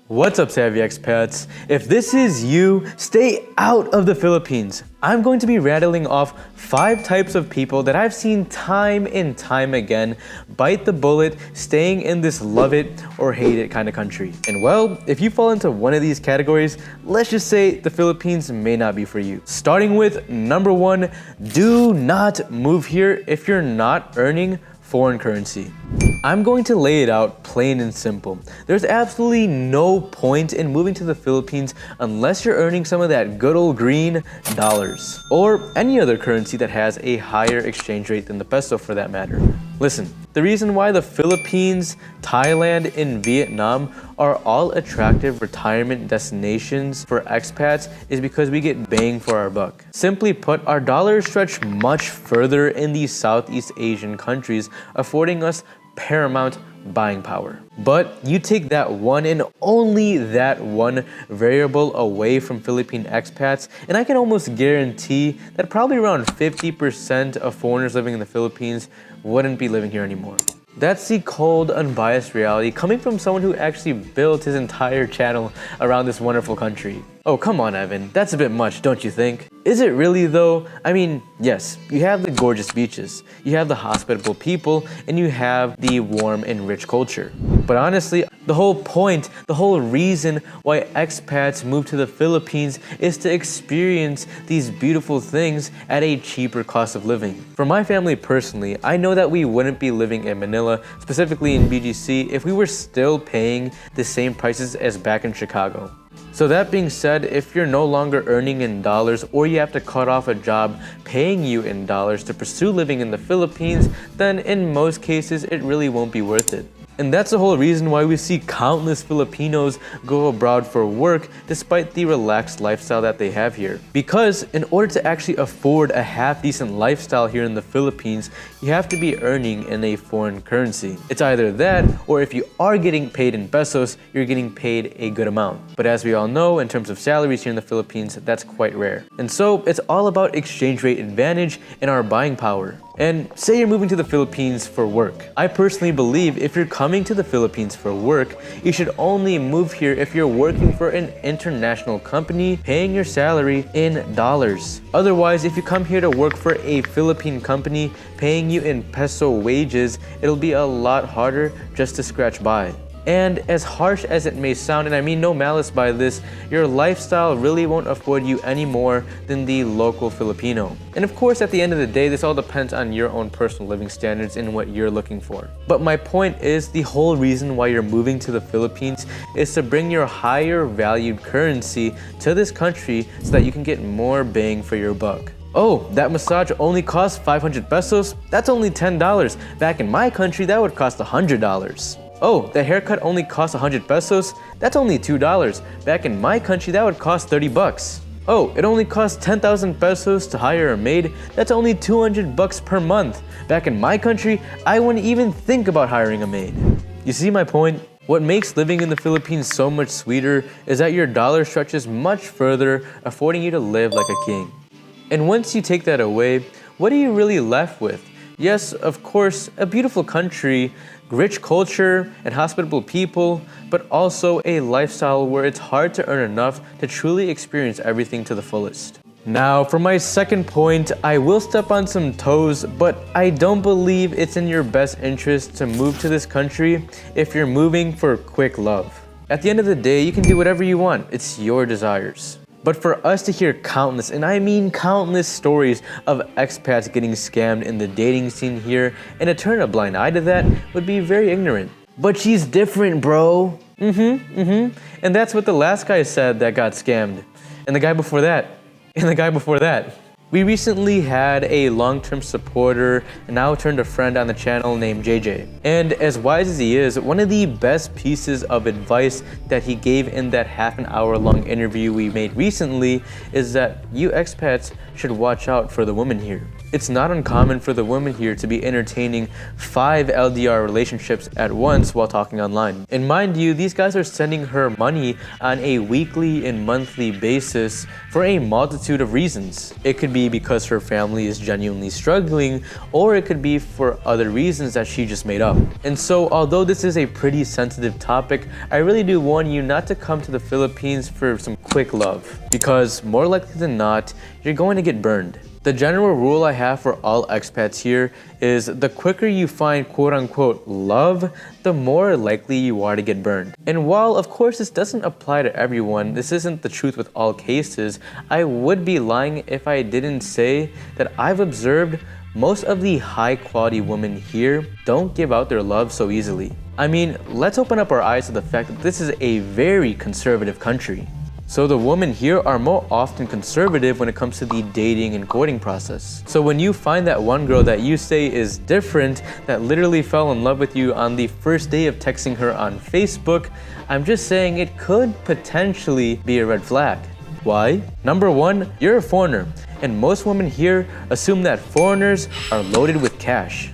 What's up, Savvy Expats? If this is you, stay out of the Philippines. I'm going to be rattling off 5 types of people that I've seen time and time again bite the bullet staying in this love it or hate it kind of country. And well, if you fall into one of these categories, let's just say the Philippines may not be for you. Starting with number 1, do not move here if you're not earning foreign currency. I'm going to lay it out plain and simple. There's absolutely no point in moving to the Philippines unless you're earning some of that good old green dollars or any other currency that has a higher exchange rate than the peso for that matter. Listen, the reason why the Philippines, Thailand, and Vietnam are all attractive retirement destinations for expats is because we get bang for our buck. Simply put, our dollars stretch much further in these Southeast Asian countries, affording us paramount buying power. But you take that one and only that one variable away from Philippine expats, and I can almost guarantee that probably around 50% of foreigners living in the Philippines wouldn't be living here anymore. That's the cold, unbiased reality coming from someone who actually built his entire channel around this wonderful country. Oh, come on, Evan. That's a bit much, don't you think? Is it really though? I mean, yes, you have the gorgeous beaches, you have the hospitable people, and you have the warm and rich culture. But honestly, the whole point, the whole reason why expats move to the Philippines is to experience these beautiful things at a cheaper cost of living. For my family personally, I know that we wouldn't be living in Manila, specifically in BGC, if we were still paying the same prices as back in Chicago. So that being said, if you're no longer earning in dollars or you have to cut off a job paying you in dollars to pursue living in the Philippines, then in most cases it really won't be worth it. And that's the whole reason why we see countless Filipinos go abroad for work despite the relaxed lifestyle that they have here. Because in order to actually afford a half-decent lifestyle here in the Philippines, you have to be earning in a foreign currency. It's either that, or if you are getting paid in pesos, you're getting paid a good amount. But as we all know, in terms of salaries here in the Philippines, that's quite rare. And so it's all about exchange rate advantage and our buying power. And say you're moving to the Philippines for work. I personally believe if you're coming to the Philippines for work, you should only move here if you're working for an international company paying your salary in dollars. Otherwise, if you come here to work for a Philippine company paying you in peso wages, it'll be a lot harder just to scratch by. And as harsh as it may sound, and I mean no malice by this, your lifestyle really won't afford you any more than the local Filipino. And of course, at the end of the day, this all depends on your own personal living standards and what you're looking for. But my point is, the whole reason why you're moving to the Philippines is to bring your higher valued currency to this country so that you can get more bang for your buck. Oh, that massage only costs 500 pesos? That's only $10. Back in my country, that would cost $100. Oh, the haircut only costs 100 pesos? That's only $2. Back in my country, that would cost 30 bucks. Oh, it only costs 10,000 pesos to hire a maid? That's only 200 bucks per month. Back in my country, I wouldn't even think about hiring a maid. You see my point? What makes living in the Philippines so much sweeter is that your dollar stretches much further, affording you to live like a king. And once you take that away, what are you really left with? Yes, of course, a beautiful country, rich culture, and hospitable people, but also a lifestyle where it's hard to earn enough to truly experience everything to the fullest. Now, for my second point, I will step on some toes, but I don't believe it's in your best interest to move to this country if you're moving for quick love. At the end of the day, you can do whatever you want. It's your desires. But for us to hear countless, and I mean countless stories of expats getting scammed in the dating scene here, and to turn a blind eye to that would be very ignorant. But she's different, bro. And that's what the last guy said that got scammed. And the guy before that. And the guy before that. We recently had a long-term supporter and now turned a friend on the channel named JJ. And as wise as he is, one of the best pieces of advice that he gave in that half-an-hour-long interview we made recently is that you expats should watch out for the women here. It's not uncommon for the women here to be entertaining 5 LDR relationships at once while talking online. And mind you, these guys are sending her money on a weekly and monthly basis for a multitude of reasons. It could be because her family is genuinely struggling, or it could be for other reasons that she just made up. And so, although this is a pretty sensitive topic, I really do warn you not to come to the Philippines for some quick love, because more likely than not, you're going to get burned. The general rule I have for all expats here is the quicker you find quote-unquote love, the more likely you are to get burned. And while of course this doesn't apply to everyone, this isn't the truth with all cases, I would be lying if I didn't say that I've observed most of the high-quality women here don't give out their love so easily. I mean, let's open up our eyes to the fact that this is a very conservative country. So the women here are more often conservative when it comes to the dating and courting process. So when you find that one girl that you say is different, that literally fell in love with you on the first day of texting her on Facebook, I'm just saying it could potentially be a red flag. Why? Number one, you're a foreigner, and most women here assume that foreigners are loaded with cash.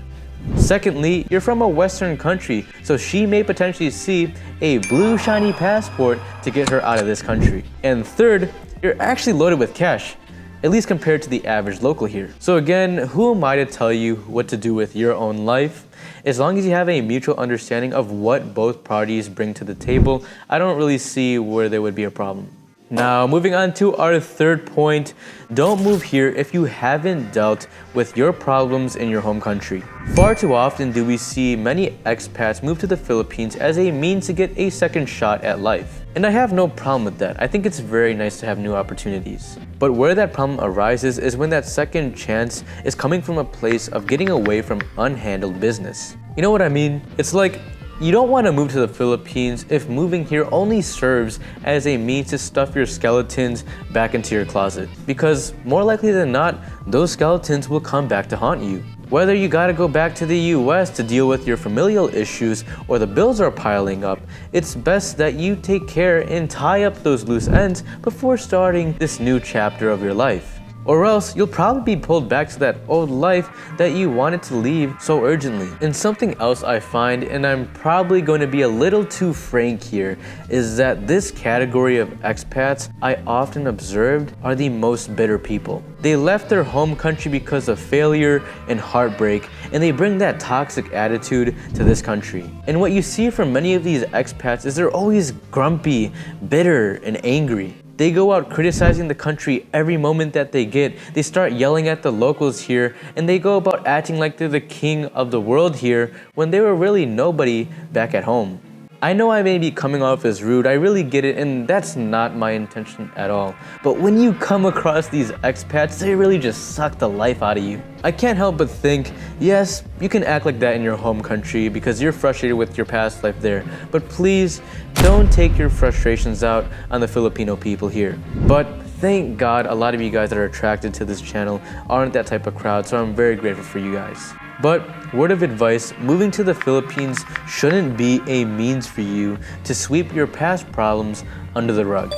Secondly, you're from a Western country, so she may potentially see a blue shiny passport to get her out of this country. And third, you're actually loaded with cash, at least compared to the average local here. So again, who am I to tell you what to do with your own life? As long as you have a mutual understanding of what both parties bring to the table, I don't really see where there would be a problem. Now, moving on to our third point, don't move here if you haven't dealt with your problems in your home country. Far too often do we see many expats move to the Philippines as a means to get a second shot at life. And I have no problem with that. I think it's very nice to have new opportunities. But where that problem arises is when that second chance is coming from a place of getting away from unhandled business. You know what I mean? It's like, you don't want to move to the Philippines if moving here only serves as a means to stuff your skeletons back into your closet. Because more likely than not, those skeletons will come back to haunt you. Whether you gotta go back to the US to deal with your familial issues or the bills are piling up, it's best that you take care and tie up those loose ends before starting this new chapter of your life. Or else you'll probably be pulled back to that old life that you wanted to leave so urgently. And something else I find, and I'm probably going to be a little too frank here, is that this category of expats I often observed are the most bitter people. They left their home country because of failure and heartbreak, and they bring that toxic attitude to this country. And what you see from many of these expats is they're always grumpy, bitter, and angry. They go out criticizing the country every moment that they get. They start yelling at the locals here, and they go about acting like they're the king of the world here when they were really nobody back at home. I know I may be coming off as rude, I really get it, and that's not my intention at all. But when you come across these expats, they really just suck the life out of you. I can't help but think, yes, you can act like that in your home country because you're frustrated with your past life there. But please, don't take your frustrations out on the Filipino people here. But thank God a lot of you guys that are attracted to this channel aren't that type of crowd, so I'm very grateful for you guys. But word of advice, moving to the Philippines shouldn't be a means for you to sweep your past problems under the rug.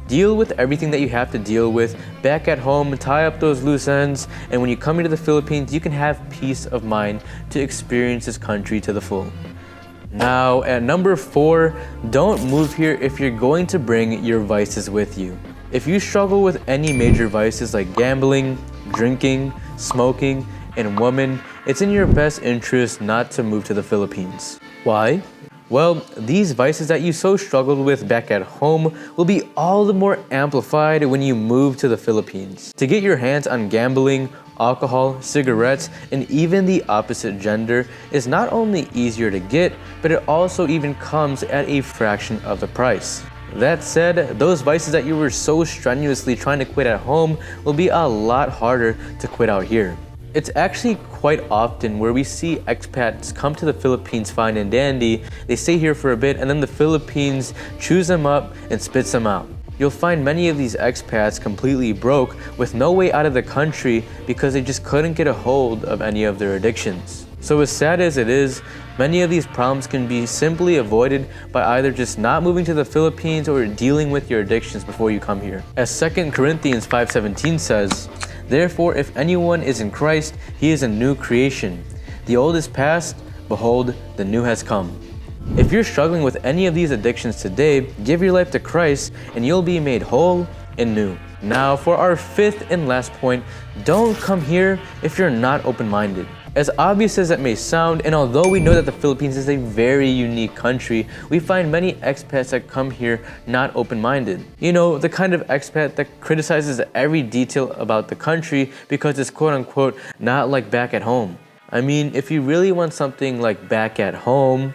Deal with everything that you have to deal with back at home, tie up those loose ends, and when you come into the Philippines, you can have peace of mind to experience this country to the full. Now, at number 4, don't move here if you're going to bring your vices with you. If you struggle with any major vices like gambling, drinking, smoking, and women, it's in your best interest not to move to the Philippines. Why? Well, these vices that you so struggled with back at home will be all the more amplified when you move to the Philippines. To get your hands on gambling, alcohol, cigarettes, and even the opposite gender is not only easier to get, but it also even comes at a fraction of the price. That said, those vices that you were so strenuously trying to quit at home will be a lot harder to quit out here. It's actually quite often where we see expats come to the Philippines fine and dandy, they stay here for a bit, and then the Philippines chews them up and spits them out. You'll find many of these expats completely broke with no way out of the country because they just couldn't get a hold of any of their addictions. So as sad as it is, many of these problems can be simply avoided by either just not moving to the Philippines or dealing with your addictions before you come here. As 2 Corinthians 5:17 says, Therefore, if anyone is in Christ, he is a new creation. The old is past, behold, the new has come. If you're struggling with any of these addictions today, give your life to Christ and you'll be made whole and new. Now, for our fifth and last point, don't come here if you're not open-minded. As obvious as it may sound, and although we know that the Philippines is a very unique country, we find many expats that come here not open-minded. You know, the kind of expat that criticizes every detail about the country because it's quote-unquote not like back at home. I mean, if you really want something like back at home,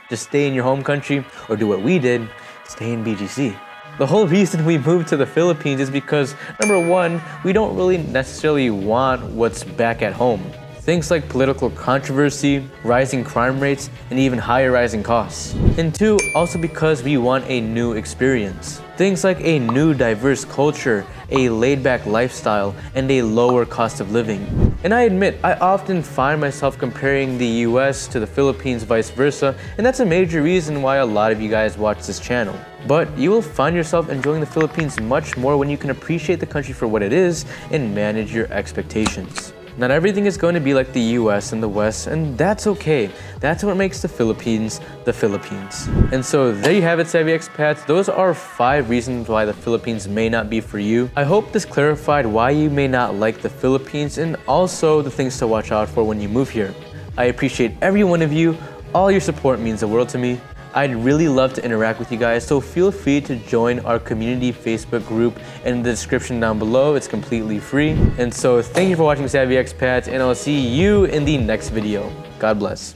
just stay in your home country or do what we did, stay in BGC. The whole reason we moved to the Philippines is because, number one, we don't really necessarily want what's back at home. Things like political controversy, rising crime rates, and even higher rising costs. And two, also because we want a new experience. Things like a new diverse culture, a laid-back lifestyle, and a lower cost of living. And I admit, I often find myself comparing the US to the Philippines, vice versa, and that's a major reason why a lot of you guys watch this channel. But you will find yourself enjoying the Philippines much more when you can appreciate the country for what it is and manage your expectations. Not everything is going to be like the US and the West, and that's okay. That's what makes the Philippines the Philippines. And so there you have it, Savvy Expats. Those are 5 reasons why the Philippines may not be for you. I hope this clarified why you may not like the Philippines and also the things to watch out for when you move here. I appreciate every one of you. All your support means the world to me. I'd really love to interact with you guys, so feel free to join our community Facebook group in the description down below. It's completely free. And so thank you for watching, Savvy Expats, and I'll see you in the next video. God bless.